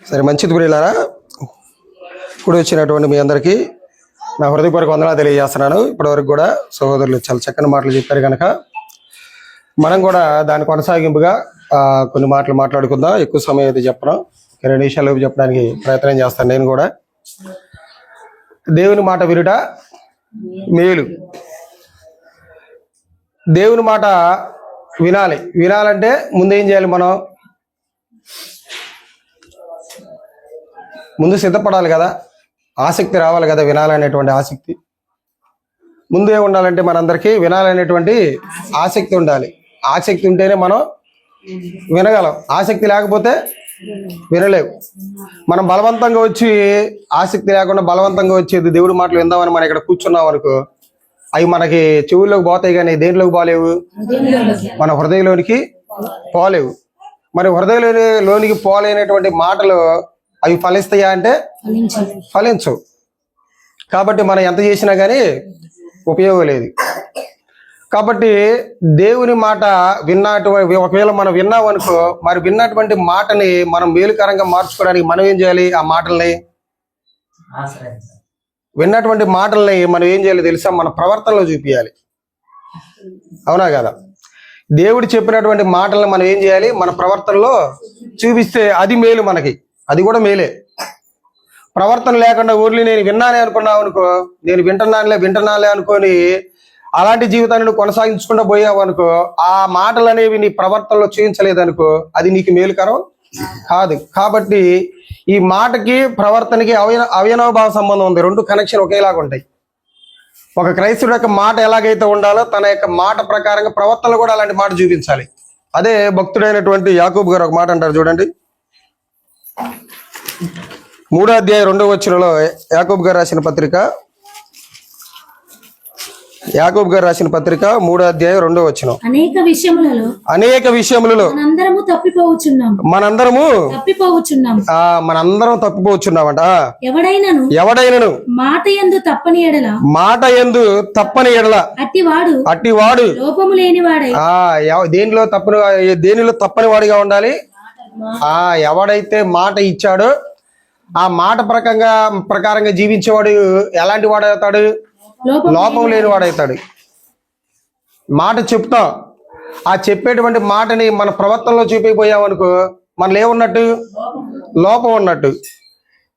సరే, మంచిది ప్రియులారా. ఇప్పుడు వచ్చినటువంటి మీ అందరికీ నా హృదయపూర్వక వందనాలు తెలియజేస్తున్నాను. ఇప్పటివరకు కూడా సహోదరులు చాలా చక్కని మాటలు చెప్పారు కనుక మనం కూడా దాని కొనసాగింపుగా కొన్ని మాటలు మాట్లాడుకుందాం. ఎక్కువ సమయం అయితే చెప్పను, 2 నిమిషాలు చెప్పడానికి ప్రయత్నం చేస్తాను. నేను కూడా దేవుని మాట వినుట మేలు. దేవుని మాట వినాలంటే ముందేం చేయాలి? మనం ముందు సిద్ధపడాలి కదా, ఆసక్తి రావాలి కదా, వినాలనేటువంటి ఆసక్తి ముందే ఉండాలంటే మనందరికీ వినాలనేటువంటి ఆసక్తి ఉండాలి. ఆసక్తి ఉంటేనే మనం వినగలం, ఆసక్తి లేకపోతే వినలేవు. మనం బలవంతంగా వచ్చి ఆసక్తి లేకుండా బలవంతంగా వచ్చేది దేవుడి మాటలు విందామని మనం ఇక్కడ కూర్చున్నాం అనుకో, అవి మనకి చెవుల్లోకి పోతాయి కానీ దేంట్లోకి పోలేవు, మన హృదయంలోనికి పోలేవు. మరి హృదయంలోనికి పోలేనటువంటి మాటలు అవి ఫలిస్తాయా అంటే ఫలించవు. కాబట్టి మనం ఎంత చేసినా కానీ ఉపయోగం లేదు. కాబట్టి దేవుని మాట ఒకవేళ మనం విన్నాం అనుకో, మరి విన్నటువంటి మాటని మనం మేలుకరంగా మార్చుకోవడానికి మనం ఏం చేయాలి? ఆ మాటల్ని, విన్నటువంటి మాటల్ని మనం ఏం చేయాలి తెలుసా? మన ప్రవర్తనలో చూపించాలి. అవునా కదా? దేవుడు చెప్పినటువంటి మాటలను మనం ఏం చేయాలి? మన ప్రవర్తనలో చూపిస్తే అది మేలు మనకి, అది కూడా మేలే. ప్రవర్తన లేకుండా ఊర్లు నేను విన్నానే అనుకున్నావు అనుకో, నేను వింటున్నాలే అనుకొని అలాంటి జీవితాన్ని కొనసాగించుకుంటూ పోయావు అనుకో, ఆ మాటలు అనేవి నీ ప్రవర్తనలో చూపించలేదనుకో, అది నీకు మేలుకరం కాదు. కాబట్టి ఈ మాటకి ప్రవర్తనకి అవినాభావ సంబంధం ఉంది. 2 కనెక్షన్ ఒకేలాగా ఉంటాయి. ఒక క్రైస్తవుడు యొక్క మాట ఎలాగైతే ఉండాలో తన యొక్క మాట ప్రకారంగా ప్రవర్తనలు కూడా అలాంటి మాట చూపించాలి. అదే భక్తుడైనటువంటి యాకోబు గారు ఒక మాట అంటారు చూడండి. 3వ అధ్యాయం 2వ వచనంలో యాకోబు గారు రాసిన పత్రిక 3వ అధ్యాయం 2వ వచనం, అనేక విషయములలో మనందరము తప్పిపోవచ్చున్నామంట. ఎవడైనను మాట యందు తప్పని ఎడల అట్టివాడు దేనిలో తప్పని వాడిగా ఉండాలి. ఎవడైతే మాట ఇచ్చాడో ఆ మాట ప్రకారంగా జీవించేవాడు ఎలాంటి వాడవుతాడు? లోపం లేని వాడవుతాడు. మాట చెప్తాం, ఆ చెప్పేటువంటి మాటని మన ప్రవర్తనలో చూపిపోయామనుకో, మనలో ఏమున్నట్టు? లోపం ఉన్నట్టు.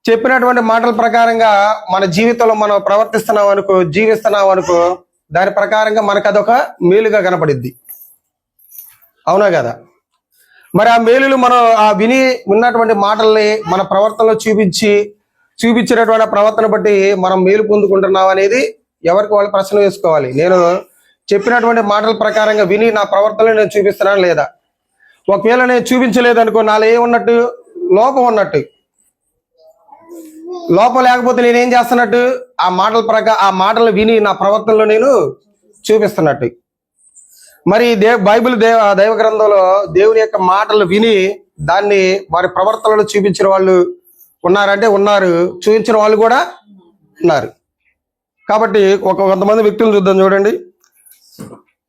చెప్పినటువంటి మాటల ప్రకారంగా మన జీవితంలో మనం జీవిస్తున్నాం అనుకో, దాని ప్రకారంగా మనకు అదొక మేలుగా కనపడిద్ది. అవునా కదా? మరి ఆ మేలులు మనం విన్నటువంటి మాటల్ని మన ప్రవర్తనలో చూపించినటువంటి ప్రవర్తన బట్టి మనం మేలు పొందుకుంటున్నాం అనేది ఎవరికి వాళ్ళు ప్రశ్న వేసుకోవాలి. నేను చెప్పినటువంటి మాటల ప్రకారంగా విని నా ప్రవర్తనలో నేను చూపిస్తున్నాను లేదా? ఒకవేళ నేను చూపించలేదనుకో, నాలో ఏమున్నట్టు? లోపం ఉన్నట్టు. లోపం లేకపోతే నేనేం చేస్తున్నట్టు? ఆ మాటలు విని నా ప్రవర్తనలో నేను చూపిస్తున్నట్టు. మరి బైబిల్ దైవ గ్రంథంలో దేవుని యొక్క మాటలు విని దాన్ని వారి ప్రవర్తనలో చూపించిన వాళ్ళు ఉన్నారంటే ఉన్నారు, చూపించిన వాళ్ళు కూడా ఉన్నారు. కాబట్టి కొంతమంది వ్యక్తులు చూద్దాం చూడండి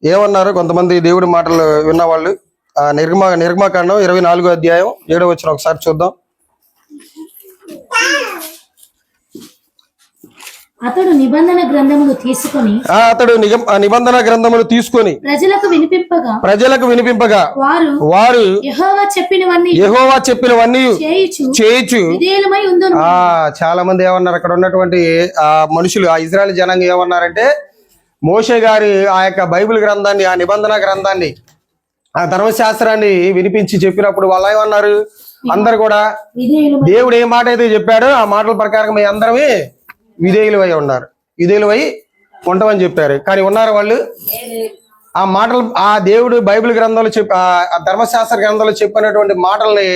ఏమన్నారు. కొంతమంది దేవుడి మాటలు విన్నవాళ్ళు నిర్గమాకాండం 24వ అధ్యాయం 7వ వచనం ఒకసారి చూద్దాం. అతడు నిబంధన గ్రంథములు తీసుకొని ప్రజలకు వినిపింపగా వారు యెహోవా చెప్పినవన్నీ చేయుచు. చాలా మంది ఏమన్నారు? అక్కడ ఉన్నటువంటి మనుషులు, ఆ ఇజ్రాయెల్ జనాంగం ఏమన్నారంటే, మోషే గారి ఆ యొక్క బైబిల్ గ్రంథాన్ని, ఆ నిబంధన గ్రంథాన్ని, ఆ ధర్మశాస్త్రాన్ని వినిపించి చెప్పినప్పుడు వాళ్ళు ఏమన్నారు? అందరు కూడా దేవుడు ఏ మాట అయితే చెప్పాడో ఆ మాటల ప్రకారం మీ అందరమే విధేయులై ఉంటామని చెప్పారు. కానీ ఉన్నారు వాళ్ళు? ఆ మాటలు, ఆ దేవుడు బైబిల్ గ్రంథంలో ఆ ధర్మశాస్త్ర గ్రంథంలో చెప్పినటువంటి మాటల్ని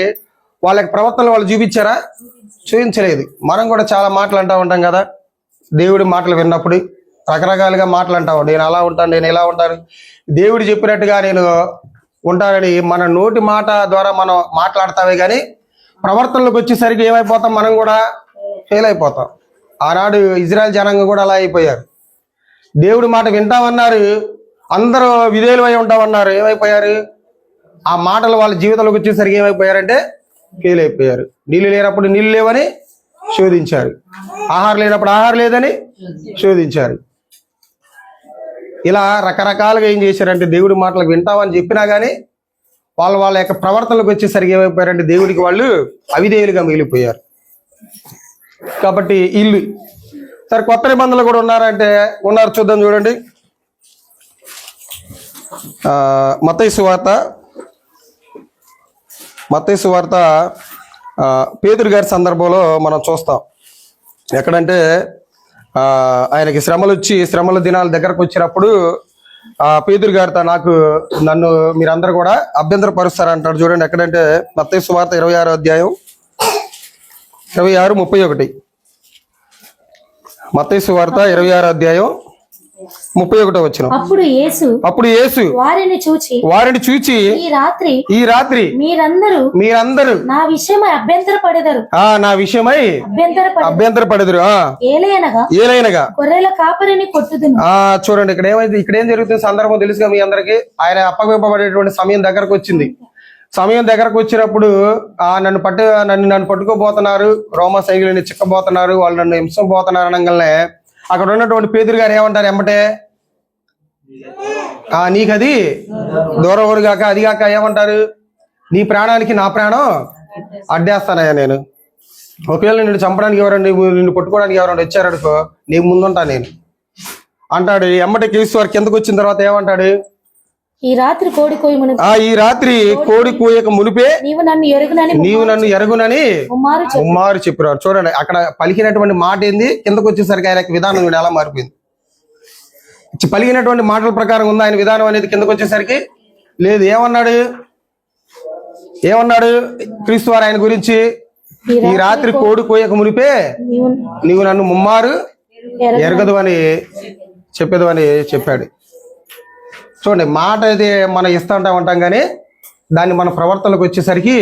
వాళ్ళకి ప్రవర్తనలు వాళ్ళు చూపించారా? చూపించలేదు. మనం కూడా చాలా మాటలు అంటూ ఉంటాం కదా, దేవుడి మాటలు విన్నప్పుడు రకరకాలుగా మాటలు అంటాం. నేను అలా ఉంటాను, నేను ఇలా ఉంటాను, దేవుడు చెప్పినట్టుగా నేను ఉంటానని మన నోటి మాట ద్వారా మనం మాట్లాడతామే కానీ ప్రవర్తనలోకి వచ్చేసరికి ఏమైపోతాం? మనం కూడా ఫెయిల్ అయిపోతాం. ఆనాడు ఇజ్రాయెల్ జనాంగం కూడా అలా అయిపోయారు. దేవుడి మాట వింటామన్నారు, అందరూ విధేయులై ఉంటామన్నారు, ఏమైపోయారు? ఆ మాటలు వాళ్ళ జీవితంలోకి వచ్చేసరికి ఏమైపోయారంటే ఫెయిల్ అయిపోయారు. నీళ్లు లేనప్పుడు నీళ్లు లేవని శోధించారు, ఆహారం లేనప్పుడు ఆహారం లేదని శోధించారు. ఇలా రకరకాలుగా ఏం చేశారంటే దేవుడి మాటలకు వింటామని చెప్పినా కానీ వాళ్ళ యొక్క ప్రవర్తనలకు వచ్చేసరికి ఏమైపోయారంటే దేవుడికి వాళ్ళు అవిధేయులుగా మిగిలిపోయారు. కాబట్టి ఇల్లు సరే కొత్త నిబంధనలు కూడా ఉన్నారంటే ఉన్నారు, చూద్దాం చూడండి. మత్తయి సువార్త పేతురు గారి సందర్భంలో మనం చూస్తాం. ఎక్కడంటే ఆయనకి శ్రమల దినాల దగ్గరకు వచ్చినప్పుడు పేతురు గారితో నన్ను మీరందరూ కూడా అభ్యంతరపరుస్తారంటాడు. చూడండి ఎక్కడంటే మత్తయి సువార్త 26వ అధ్యాయం 26-31. మత్తయి సువార్త 26వ అధ్యాయం 31వ వచనం. అప్పుడు యేసు వారిని చూచి ఈ రాత్రి మీరందరూ నా విషయమై అభ్యంతరపడెదరు. ఏలైనగా గొర్రెల కాపరిని కొట్టుదును. చూడండి ఇక్కడ ఏం జరుగుతుంది సందర్భం తెలుసుగా మీ అందరికి. ఆయన అప్పగింపబడేటువంటి సమయం దగ్గరకు వచ్చింది. సమయం దగ్గరకు వచ్చినప్పుడు నన్ను పట్టుకోబోతున్నారు, రోమా సైనికులని చిక్కబోతున్నారు, వాళ్ళు నన్ను హింసపోతున్నారు అనగానే అక్కడ ఉన్నటువంటి పేతురు గారు ఏమంటారు ఎంబటే, నీకది దూరం కాక అది కాక ఏమంటారు, నీ ప్రాణానికి నా ప్రాణం అడ్డేస్తానయ్యా నేను. ఒకవేళ నిన్ను చంపడానికి నిన్ను పట్టుకోవడానికి ఎవరైనా వచ్చారనుకో నీ ముందుంటా నేను అంటాడు. ఎంబటే క్రీస్తు వారు కిందకు వచ్చిన తర్వాత ఏమంటాడు, ఈ రాత్రి కోడి కోయక మునిపే నీవు నన్ను ఎరుగునని ఉమ్మారు చెప్పారు. చూడండి అక్కడ పలికినటువంటి మాట ఏంది, కిందకు వచ్చేసరికి ఆయన విధానం ఎలా మారిపోయింది. పలికినటువంటి మాటల ప్రకారం ఉంది ఆయన విధానం అనేది, కిందకు వచ్చేసరికి లేదు. ఏమన్నాడు క్రీస్తు వారు ఆయన గురించి, ఈ రాత్రి కోడి కోయక మునిపే నీవు నన్ను ముమ్మారు ఎరగదు అని చెప్పాడు. చూడండి మాట అయితే మనం ఉంటాం కానీ దాన్ని మన ప్రవర్తనకు వచ్చేసరికి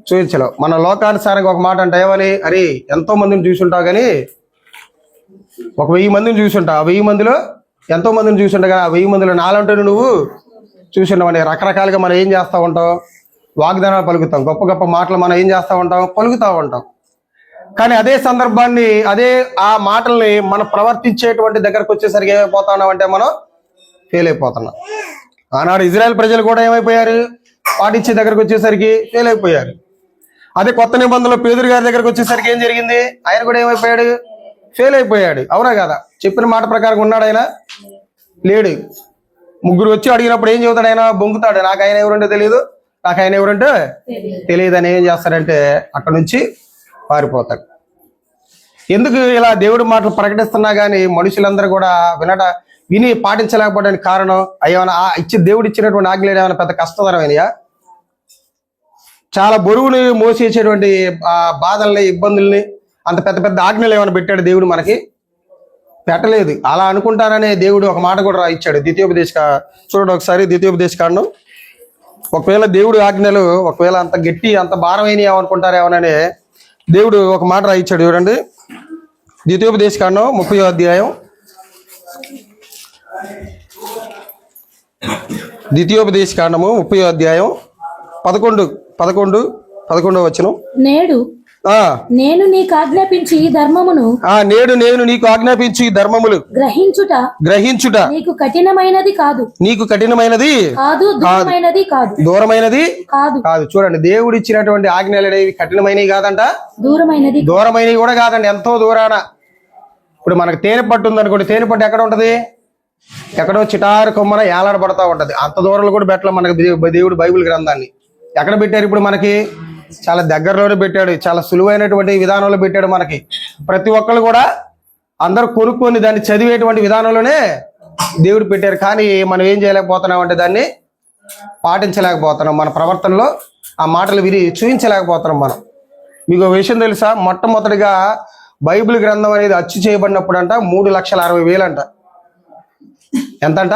చూపించలేం. మన లోకానుసారంగా ఒక మాట అంటే ఏమని, అరే ఎంతో మందిని చూసుంటావు కానీ 1000 మందిని చూసుంటావు, ఆ 1000 మందిలో ఎంతో మందిని చూసుంటావు కానీ ఆ 1000 మందిలో నాలంటూ నువ్వు చూసుంటావని రకరకాలుగా మనం ఏం చేస్తూ ఉంటాం, వాగ్దానాలు పలుకుతాం, గొప్ప గొప్ప మాటలు మనం ఏం చేస్తూ ఉంటాం, పలుకుతూ ఉంటాం. కానీ అదే సందర్భాన్ని ఆ మాటల్ని మనం ప్రవర్తించేటువంటి దగ్గరకు వచ్చేసరికి ఏమైపోతా ఉన్నాం అంటే మనం ఫెయిల్ అయిపోతున్నాం. ఆనాడు ఇజ్రాయెల్ ప్రజలు కూడా ఏమైపోయారు, పాటించే దగ్గరకు వచ్చేసరికి ఫెయిల్ అయిపోయారు. అదే కొత్త నిబంధనలో పేతురు గారి దగ్గరకు వచ్చేసరికి ఏం జరిగింది, ఆయన కూడా ఏమైపోయాడు, ఫెయిల్ అయిపోయాడు. అవునా కదా, చెప్పిన మాట ప్రకారం ఉన్నాడు ఆయన, లేడు. ముగ్గురు వచ్చి అడిగినప్పుడు ఏం చెబుతాడు ఆయన, బొంకుతాడు, నాకు ఆయన ఎవరంటే తెలియదు అని ఏం చేస్తాడంటే అక్కడ నుంచి పారిపోతాడు. ఎందుకు ఇలా దేవుడి మాటలు ప్రకటిస్తున్నా కానీ మనుషులందరూ కూడా విని పాటించలేకపోవడానికి కారణం ఏమైనా దేవుడు ఇచ్చినటువంటి ఆజ్ఞలు ఏమైనా పెద్ద కష్టతరమైనయా, చాలా బరువుని మోసేసేటువంటి బాధల్ని ఇబ్బందుల్ని అంత పెద్ద పెద్ద ఆజ్ఞలు ఏమైనా పెట్టాడు దేవుడు, మనకి పెట్టలేదు. అలా అనుకుంటాననే దేవుడు ఒక మాట కూడా ఇచ్చాడు చూడండి ఒకసారి ద్వితీయోపదేశకాండం. ఒకవేళ దేవుడు ఆజ్ఞలు ఒకవేళ అంత గట్టి అంత భారమైనవి ఏమనుకుంటారేమోనని దేవుడు ఒక మాట రాయించాడు. చూడండి ద్వితీయోపదేశకాండం 30వ అధ్యాయం 11వ వచనం. నేడు నేను నీకు ఆజ్ఞాపించి ఈ ధర్మములు గ్రహించుట నీకు కఠినమైనది కాదు, దూరమైనది కాదు. చూడండి దేవుడు ఇచ్చినటువంటి ఆజ్ఞలు అనేవి కఠినమైనవి కాదంట, దూరమైనవి కూడా కాదండి, ఎంతో దూరాన. ఇప్పుడు మనకు తేనె పట్టు ఉంది అనుకోండి, తేనె పట్టు ఎక్కడ ఉంటది, ఎక్కడో చిటారు కొమ్మన ఏలాడబడతా ఉంటది. అంత దూరంలో కూడా పెట్టలే మనకి దేవుడు బైబిల్ గ్రంథాన్ని. ఎక్కడ పెట్టారు ఇప్పుడు మనకి, చాలా దగ్గరలోనే పెట్టాడు, చాలా సులువైనటువంటి విధానంలో పెట్టాడు. మనకి ప్రతి ఒక్కళ్ళు కూడా అందరూ కొనుక్కొని దాన్ని చదివేటువంటి విధానంలోనే దేవుడు పెట్టారు. కానీ మనం ఏం చేయలేకపోతున్నాం అంటే దాన్ని పాటించలేకపోతున్నాం, మన ప్రవర్తనలో ఆ మాటలు విని చూపించలేకపోతున్నాం మనం. మీకు ఒక విషయం తెలుసా, మొట్టమొదటిగా బైబిల్ గ్రంథం అనేది అచ్చు చేయబడినప్పుడు అంట 3,60,000 అంట. ఎంతంట,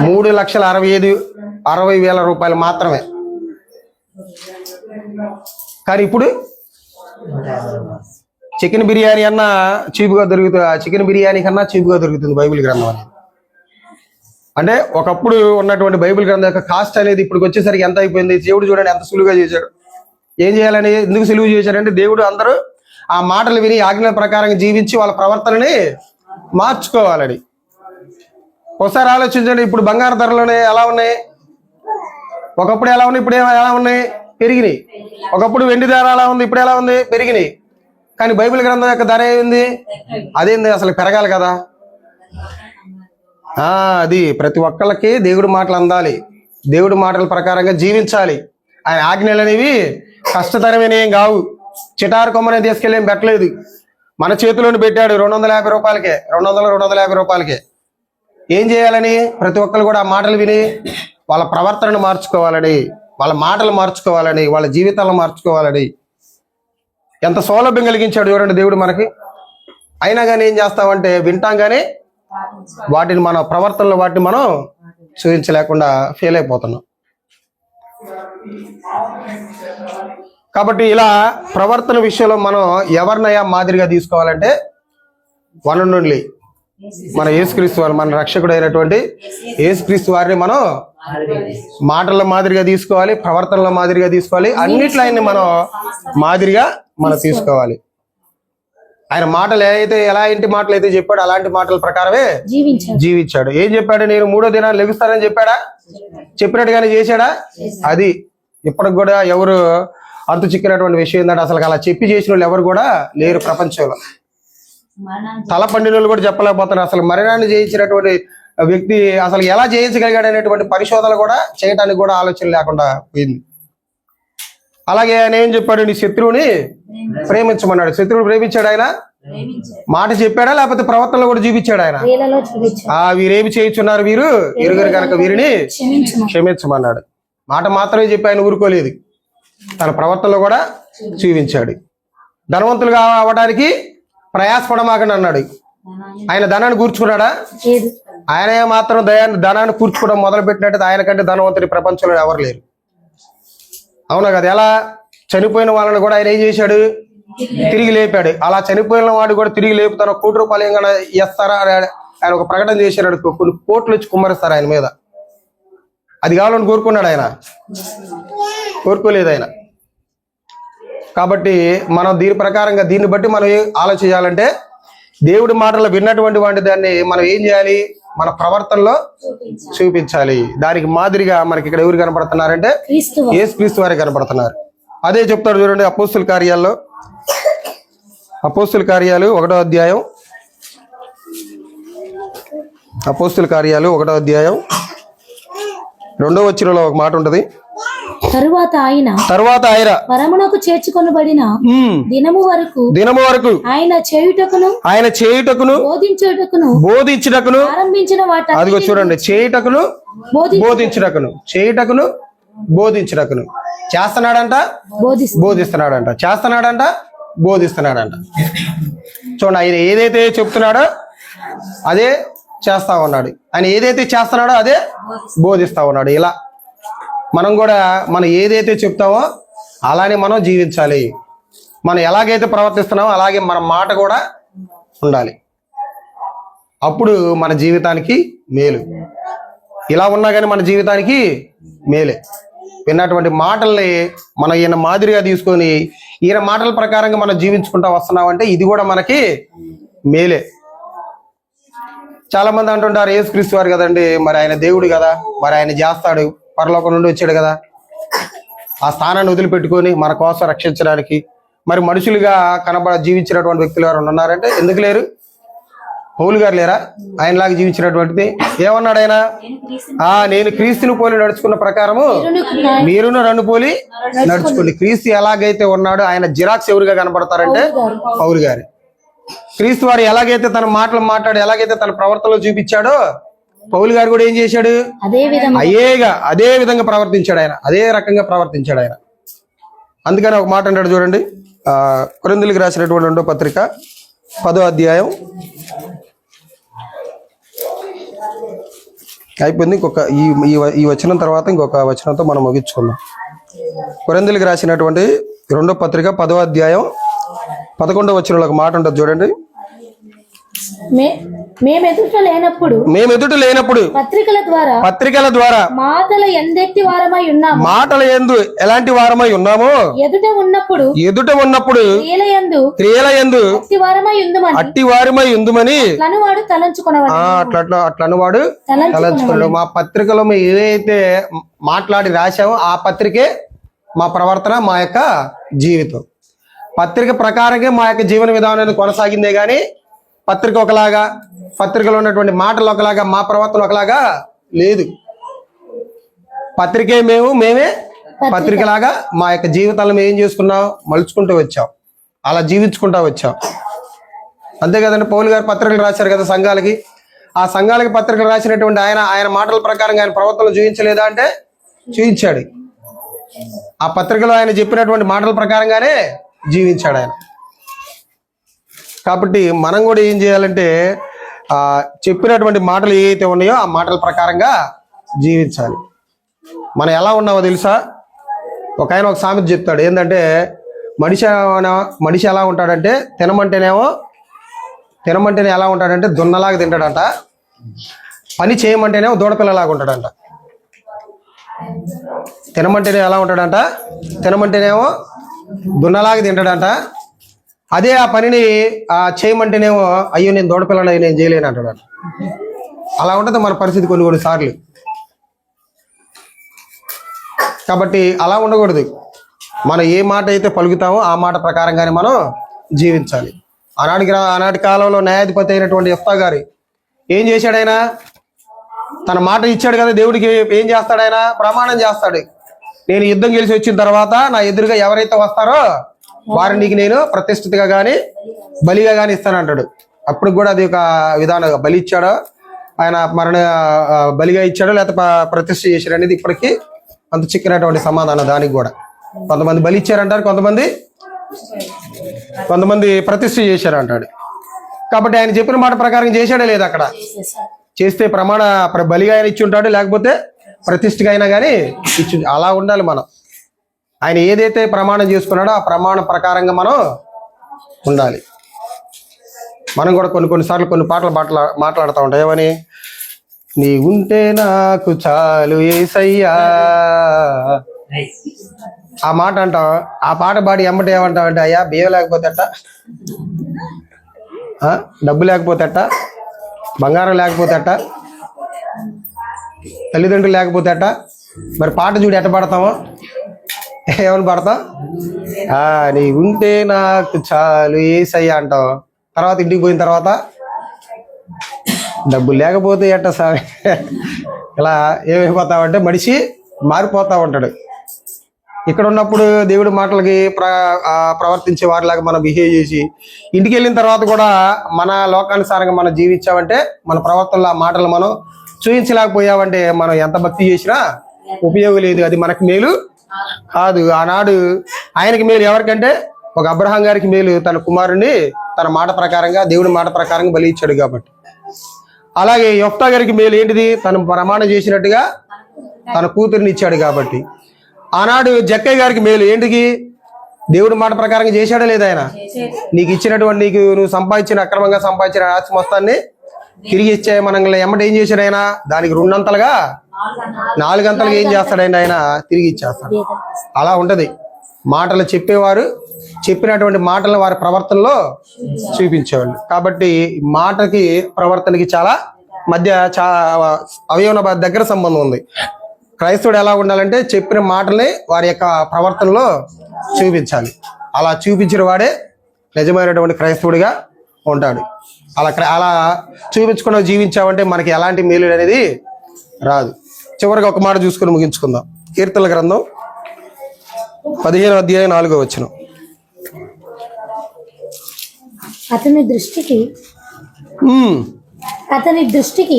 3,60,000 రూపాయలు మాత్రమే. కానీ ఇప్పుడు చికెన్ బిర్యానీ అన్నా చీపుగా దొరుకుతుంది, చికెన్ బిర్యానీ కన్నా చీపుగా దొరుకుతుంది బైబిల్ గ్రంథం అనేది. అంటే ఒకప్పుడు ఉన్నటువంటి బైబిల్ గ్రంథం యొక్క కాస్ట్ అనేది ఇప్పుడు వచ్చేసరికి ఎంత అయిపోయింది. దేవుడు చూడండి ఎంత సులువుగా చేశాడు. ఏం చేయాలని ఎందుకు సిలువ చేశారంటే దేవుడు అందరూ ఆ మాటలు విని ఆజ్ఞల ప్రకారం జీవించి వాళ్ళ ప్రవర్తనని మార్చుకోవాలని. ఒకసారి ఆలోచించండి, ఇప్పుడు బంగారు ధరలు ఎలా ఉన్నాయి? ఒకప్పుడు ఎలా ఉన్నాయి, ఇప్పుడు ఎలా ఉన్నాయి? పెరిగినాయి. ఒకప్పుడు వెండి ధర ఎలా ఉంది, ఇప్పుడు ఎలా ఉంది? పెరిగినాయి. కానీ బైబిల్ గ్రంథం యొక్క ధర ఏంది? అదేంది? అసలు పెరగాలి కదా. అది ప్రతి ఒక్కళ్ళకి దేవుడి మాటలు అందాలి, దేవుడి మాటల ప్రకారంగా జీవించాలి. ఆయన ఆజ్ఞలు అనేవి కష్టతరమైన ఏం కావు. చిటారు కొమ్మని తీసుకెళ్ళి ఏం పెట్టలేదు, మన చేతిలోని పెట్టాడు 250 రూపాయలకే, 250 రూపాయలకే. ఏం చేయాలని? ప్రతి ఒక్కరు కూడా ఆ మాటలు విని వాళ్ళ ప్రవర్తనను మార్చుకోవాలని, వాళ్ళ మాటలు మార్చుకోవాలని, వాళ్ళ జీవితాలను మార్చుకోవాలని. ఎంత సౌలభ్యం కలిగించాడు చూడండి దేవుడు మనకి. అయినా కానీ ఏం చేస్తామంటే వింటాం కానీ వాటిని మన ప్రవర్తనలో వాటిని మనం చూపించలేకుండా ఫెయిల్ అయిపోతున్నాం. కాబట్టి ఇలా ప్రవర్తన విషయంలో మనం ఎవరినయా మాదిరిగా తీసుకోవాలంటే వన్ అండ్ ఓన్లీ మన యేసుక్రీస్తు వారు, మన రక్షకుడు అయినటువంటి యేసుక్రీస్తు వారిని మనం మాటల మాదిరిగా తీసుకోవాలి, ప్రవర్తనల మాదిరిగా తీసుకోవాలి, అన్నిట్లో ఆయన్ని మనం మాదిరిగా మనం తీసుకోవాలి. ఆయన మాటలు ఎలాంటి మాటలు అయితే చెప్పాడు అలాంటి మాటల ప్రకారమే జీవించాడు. ఏం చెప్పాడు? నేను 3వ దినాన్ని లెగుస్తానని చెప్పాడా? చెప్పినట్టుగానే చేశాడా? అది ఇప్పటికి కూడా ఎవరు అంతు చిక్కినటువంటి విషయం ఏంటంటే అసలు అలా చెప్పి చేసిన వాళ్ళు ఎవరు కూడా లేరు ప్రపంచంలో. తల పండిన వాళ్ళు కూడా చెప్పలేకపోతున్నారు. అసలు మరణాన్ని జయించినటువంటి వ్యక్తి అసలు ఎలా జయించగలిగాడు అనేటువంటి పరిశోధనలు కూడా చేయడానికి కూడా ఆలోచన లేకుండా పోయింది. అలాగే ఆయన ఏం చెప్పాడు? నీ శత్రువుని ప్రేమించమన్నాడు. శత్రువుని ప్రేమించాడు ఆయన? మాట చెప్పాడా లేకపోతే ప్రవర్తనలో కూడా చూపించాడు ఆయన? వీరేమి చేయించున్నారు, వీరు ఎరుగరు కనుక వీరిని క్షమించమన్నాడు. మాట మాత్రమే చెప్పి ఆయన ఊరుకోలేదు, తన ప్రవర్తనలో కూడా చూపించాడు. ధనవంతులుగా అవ్వడానికి ప్రయాసపడమాకండి అన్నాడు. ఆయన ధనాన్ని కూర్చుకున్నాడా? ఆయన మాత్రం ధనాన్ని కూర్చుకోవడం మొదలు పెట్టినట్టు ఆయన కంటే ధనవంతుడి ప్రపంచంలో ఎవరు లేరు. అవునా కదా? ఎలా చనిపోయిన వాళ్ళని కూడా ఆయన ఏం చేశాడు? తిరిగి లేపాడు. అలా చనిపోయిన వాడు కూడా తిరిగి లేపుతారు. 1 కోటి రూపాయలు ఏమైనా ఇస్తారా ఆయన ఒక ప్రకటన చేశాడు. కొన్ని కోట్లు వచ్చి కుమ్మరిస్తారు ఆయన మీద. అది కావాలని కోరుకున్నాడు ఆయన? కోరుకోలేదు ఆయన. కాబట్టి మనం దీని ప్రకారంగా దీన్ని బట్టి మనం ఆలోచించాలంటే దేవుడి మాటలు విన్నటువంటి వాటి దాన్ని మనం ఏం చేయాలి? మన ప్రవర్తనలో చూపించాలి. దానికి మాదిరిగా మనకి ఇక్కడ ఎవరు కనపడుతున్నారంటే యేసుక్రీస్తు వారే కనపడుతున్నారు. అదే చెప్తాడు చూడండి అపోస్తుల కార్యాలు 1వ అధ్యాయం. అపోస్తుల కార్యాలు 1వ అధ్యాయం 2వ వచనంలో ఒక మాట ఉంటది. తరువాత ఆయన పరమునకు చేర్చుకొనబడిన దినము వరకు ఆయన చేయుటకును బోధించుటకును ఆరంభించిన వాటి అదిగో చూడండి, చేయుటకును బోధించుటకును చేస్తున్నాడంట, బోధిస్తున్నాడంట, చేస్తున్నాడంట, బోధిస్తున్నాడంట. చూడండి, ఆయన ఏదైతే చెప్తున్నాడో అదే చేస్తా ఉన్నాడు, ఆయన ఏదైతే చేస్తున్నాడో అదే బోధిస్తా ఉన్నాడు. ఇలా మనం కూడా మనం ఏదైతే చెప్తామో అలానే మనం జీవించాలి. మనం ఎలాగైతే ప్రవర్తిస్తున్నామో అలాగే మన మాట కూడా ఉండాలి. అప్పుడు మన జీవితానికి మేలు. ఇలా ఉన్నా కానీ మన జీవితానికి మేలే. విన్నటువంటి మాటల్ని మనం ఈయన మాదిరిగా తీసుకొని ఈయన మాటల ప్రకారంగా మనం జీవించుకుంటా వస్తున్నామంటే ఇది కూడా మనకి మేలే. చాలా మంది అంటుంటారు యేసుక్రీస్తు వారు కదండి, మరి ఆయన దేవుడు కదా, మరి ఆయన చేస్తాడు, పరలోకం నుండి వచ్చాడు కదా, ఆ స్థానాన్ని వదిలిపెట్టుకొని మన కోసం రక్షించడానికి. మరి మనుషులుగా జీవించినటువంటి వ్యక్తులు ఎవరు ఉన్నారంటే ఎందుకు లేరు? పౌలు గారు లేరా ఆయనలాగా జీవించినటువంటిది? ఏమన్నాడు ఆయన? నేను క్రీస్తుని పోలి నడుచుకున్న ప్రకారము మీరును నన్ను పోలి నడుచుకోండి. క్రీస్తు ఎలాగైతే ఉన్నాడో ఆయన జిరాక్స్ ఎవరుగా కనపడతారంటే పౌలు గారు. క్రీస్తు వారు ఎలాగైతే తన మాటలు మాట్లాడు, ఎలాగైతే తన ప్రవర్తనలో చూపించాడో పౌలు గారు కూడా ఏం చేశాడు? అదే విధంగా ప్రవర్తించాడు ఆయన, అదే రకంగా ప్రవర్తించాడు ఆయన. అందుకని ఒక మాట అంటాడు చూడండి, కొరింథీయులకు రాసినటువంటి 2వ పత్రిక 10వ అధ్యాయం అయిపోయింది. ఇంకొక ఈ వచనం తర్వాత ఇంకొక వచనంతో మనం ముగించుకుందాం. కొరింథీయులకు రాసినటువంటి 2వ పత్రిక 10వ అధ్యాయం 11వ వచనంలో ఒక మాట ఉంటుంది చూడండి. మేము ఎదుట లేనప్పుడు పత్రికల ద్వారా మాటల యందు ఎలాంటి వారమై ఉన్నామో ఎదుట ఉన్నప్పుడు క్రియల యందు అట్టి వారమై ఉందుమని అట్లను వాడు తలంచుకున్నాడు. మా పత్రికలో మేము ఏదైతే మాట్లాడి రాశామో ఆ పత్రికే మా ప్రవర్తన, మా యొక్క జీవితం. పత్రిక ప్రకారంగా మా యొక్క జీవన విధానం కొనసాగిందే గాని పత్రిక ఒకలాగా, పత్రికలో ఉన్నటువంటి మాటలు ఒకలాగా, మా ప్రవర్తన ఒకలాగా లేదు. పత్రికే మేమే పత్రికలాగా మా యొక్క జీవితాలను మేము ఏం చేసుకున్నాం, మలుచుకుంటూ వచ్చాం, అలా జీవించుకుంటూ వచ్చాం. అంతే కదండి. పౌలు గారు పత్రికలు రాశారు కదా సంఘాలకి. ఆ సంఘాలకి పత్రికలు రాసినటువంటి ఆయన మాటల ప్రకారంగా ఆయన ప్రవర్తనలు చూపించలేదా అంటే చూపించాడు. ఆ పత్రికలో ఆయన చెప్పినటువంటి మాటల ప్రకారంగానే జీవించాడు ఆయన. కాబట్టి మనం కూడా ఏం చేయాలంటే చెప్పినటువంటి మాటలు ఏవైతే ఉన్నాయో ఆ మాటల ప్రకారంగా జీవించాలి. మనం ఎలా ఉన్నామో తెలుసా? ఒక సామెత చెప్తాడు. ఏంటంటే మనిషి ఎలా ఉంటాడంటే తినమంటేనే ఎలా ఉంటాడంటే దున్నలాగా తింటాడంట, పని చేయమంటేనేమో దూడపిల్లలాగా ఉంటాడంట. తినమంటేనేమో దున్నలాగా తింటాడంట, అదే ఆ పనిని చేయమంటేనేమో అయ్యో నేను దూడపిల్లని నేను చేయలేను అంటాడంట. అలా ఉంటుంది మన పరిస్థితి కొన్ని సార్లు. కాబట్టి అలా ఉండకూడదు. మనం ఏ మాట అయితే పలుకుతామో ఆ మాట ప్రకారంగానే మనం జీవించాలి. ఆనాటి కాలంలో న్యాయాధిపతి అయినటువంటి యెఫ్తా గారు ఏం చేశాడు? ఆయన తన మాట ఇచ్చాడు కదా దేవుడికి. ఏం చేస్తాడు? ఆయన ప్రమాణం చేస్తాడు. నేను యుద్ధం గెలిచి వచ్చిన తర్వాత నా ఎదురుగా ఎవరైతే వస్తారో వారిని నీకు నేను ప్రతిష్ఠితగా కానీ బలిగా కానీ ఇస్తానంటాడు. అప్పుడు కూడా అది ఒక విధానంగా బలి ఇచ్చాడో ఆయన బలిగా ఇచ్చాడో లేకపోతే ప్రతిష్ఠ చేశాడు అనేది ఇప్పటికీ అంత చిక్కినటువంటి సమాధానం. దానికి కూడా కొంతమంది బలి ఇచ్చారంటారు, కొంతమంది ప్రతిష్ఠ చేశారు అంటాడు. కాబట్టి ఆయన చెప్పిన మాట ప్రకారం చేశాడే లేదు. అక్కడ చేస్తే బలిగా ఆయన ఇచ్చి ఉంటాడు, లేకపోతే ప్రతిష్ఠగా అయినా కానీ ఇచ్చి. అలా ఉండాలి మనం. ఆయన ఏదైతే ప్రమాణం చేసుకున్నాడో ఆ ప్రమాణం ప్రకారంగా మనం ఉండాలి. మనం కూడా కొన్నిసార్లు కొన్ని పాటలు మాట్లాడుతూ ఉంటాం. ఏమని? నీ ఉంటే నాకు చాలు యేసయ్యా, ఆ మాట అంటాం. ఆ పాట పాడి ఎమ్మటే ఏమంటాం అంటే, అయ్యా బియ్యం లేకపోతే అట్ట, డబ్బు లేకపోతే అట్ట, బంగారం లేకపోతే అట్ట, తల్లిదండ్రులు లేకపోతే అట్ట. మరి పాట చూడు ఎట్ట పడతామో, ఏమని పడతాం? నీ ఉంటే నాకు చాలు యేసయ్యా అంటాం. తర్వాత ఇంటికి పోయిన తర్వాత డబ్బు లేకపోతే ఎట్ట సార్, ఇలా ఏమైపోతామంటే మనిషి మారిపోతా ఉంటాడు. ఇక్కడ ఉన్నప్పుడు దేవుడి మాటలకి ప్రవర్తించే వారిలాగా మనం బిహేవ్ చేసి ఇంటికి వెళ్ళిన తర్వాత కూడా మన లోకానుసారంగా మనం జీవించామంటే మన ప్రవర్తనలో ఆ మాటలు మనం చూపించలేకపోయామంటే మనం ఎంత భక్తి చేసినా ఉపయోగం లేదు. అది మనకు మేలు కాదు. ఆనాడు ఆయనకి మేలు ఎవరికంటే ఒక అబ్రహాం గారికి మేలు, తన కుమారుణ్ణి తన మాట ప్రకారంగా దేవుడి మాట ప్రకారంగా బలి ఇచ్చాడు కాబట్టి. అలాగే యెఫ్తా గారికి మేలు ఏంటిది? తను ప్రమాణం చేసినట్టుగా తన కూతురిని ఇచ్చాడు కాబట్టి. ఆనాడు జక్కయ్య గారికి మేలు ఏంటికి? దేవుడి మాట ప్రకారంగా చేశాడా లేదా? ఆయన నీకు ఇచ్చినటువంటి నువ్వు అక్రమంగా సంపాదించిన ఆస్తి మొత్తాన్ని తిరిగి ఇచ్చే మనల్ని ఎమ్మటి ఏం చేశాడు ఆయన? దానికి 2 అంతలుగా 4 అంతలుగా ఏం చేస్తాడు ఆయన? తిరిగి ఇచ్చేస్తాడు. అలా ఉంటది. మాటలు చెప్పేవారు చెప్పినటువంటి మాటలను వారి ప్రవర్తనలో చూపించేవాళ్ళు. కాబట్టి మాటకి ప్రవర్తనకి చాలా మధ్య అవయవ దగ్గర సంబంధం ఉంది. క్రైస్తవుడు ఎలా ఉండాలంటే చెప్పిన మాటల్ని వారి యొక్క ప్రవర్తనలో చూపించాలి. అలా చూపించిన వాడే నిజమైనటువంటి క్రైస్తవుడిగా ఉంటాడు. అలా చూపించుకుని జీవించామంటే మనకి ఎలాంటి మేలు అనేది రాదు. చివరిగా ఒక మాట చూసుకుని ముగించుకుందాం. కీర్తనల గ్రంథం 15వ అధ్యాయం 4వ వచనం. అతని దృష్టికి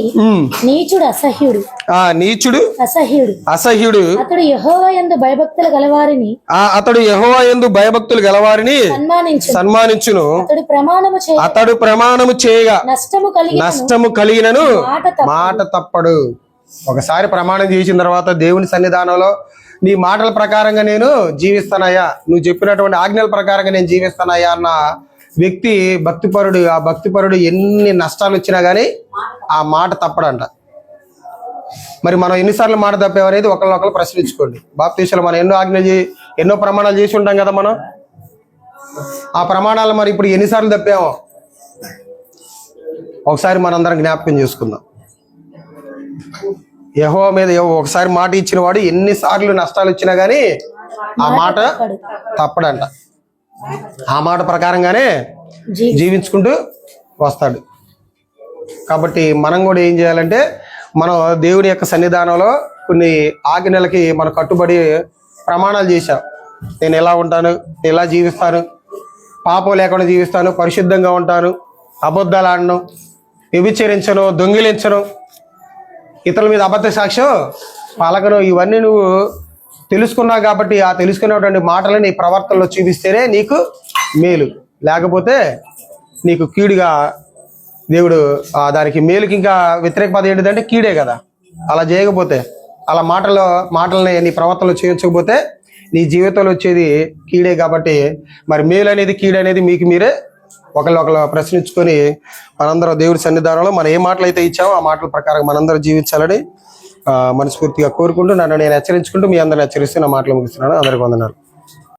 నీచుడు అసహ్యుడు అతడు యెహోవా యందు భయభక్తులు గలవారిని సన్మానించును. అతడు ప్రమాణము చేయగా నష్టము కలిగినను మాట తప్పడు. ఒకసారి ప్రమాణం చేసిన తర్వాత దేవుని సన్నిధానంలో నీ మాటల ప్రకారంగా నేను జీవిస్తానయ్యా, నువ్వు చెప్పినటువంటి ఆజ్ఞల ప్రకారంగా నేను జీవిస్తానయ్యా అన్న వ్యక్తి భక్తిపరుడు, ఆ భక్తిపరుడు ఎన్ని నష్టాలు వచ్చినా గానీ ఆ మాట తప్పడంట. మరి మనం ఎన్నిసార్లు మాట తప్పేవనేది ఒకళ్ళొకళ్ళు ప్రశ్నించుకోండి. బాప్తీసాలు మనం ఎన్నో ప్రమాణాలు చేసి ఉంటాం కదా మనం. ఆ ప్రమాణాలు మరి ఇప్పుడు ఎన్నిసార్లు తప్పామో ఒకసారి మనందరం జ్ఞాపకం చేసుకుందాం. యెహోవా మీద ఒకసారి మాట ఇచ్చిన వాడు ఎన్నిసార్లు నష్టాలు వచ్చినా గానీ ఆ మాట తప్పడంట. ఆ మాట ప్రకారంగానే జీవించుకుంటూ వస్తాడు. కాబట్టి మనం కూడా ఏం చేయాలంటే, మనం దేవుని యొక్క సన్నిధానంలో కొన్ని ఆజ్ఞలకి మనం కట్టుబడి ప్రమాణాలు చేశాం. నేను ఎలా ఉంటాను, ఎలా జీవిస్తాను, పాపం లేకుండా జీవిస్తాను, పరిశుద్ధంగా ఉంటాను, అబద్ధాలు ఆడను, వ్యభిచరించను, దొంగిలించను, ఇతరుల మీద అబద్ధ సాక్ష్యం పలకను. ఇవన్నీ నువ్వు తెలుసుకున్నావు కాబట్టి ఆ తెలుసుకున్నటువంటి మాటలు నీ ప్రవర్తనలో చూపిస్తేనే నీకు మేలు. లేకపోతే నీకు కీడుగా దేవుడు దానికి మేలుకి ఇంకా వ్యతిరేక పదం ఏంటిదంటే కీడే కదా. అలా చేయకపోతే, అలా మాటల్ని నీ ప్రవర్తనలో చేయించకపోతే నీ జీవితంలో వచ్చేది కీడే. కాబట్టి మరి మేలు అనేది కీడు అనేది మీకు మీరే ఒకళ్ళు ప్రశ్నించుకొని మనందరం దేవుడి సన్నిధానంలో మనం ఏ మాటలు అయితే ఇచ్చామో ఆ మాటల ప్రకారం మనందరం జీవించాలని మనస్ఫూర్తిగా కోరుకుంటూ, నన్ను నేను హెచ్చరించుకుంటూ మీ అందరిని హెచ్చరిస్తూ నా మాటలు ముగిస్తున్నాను. అందరికీ వందనాలు.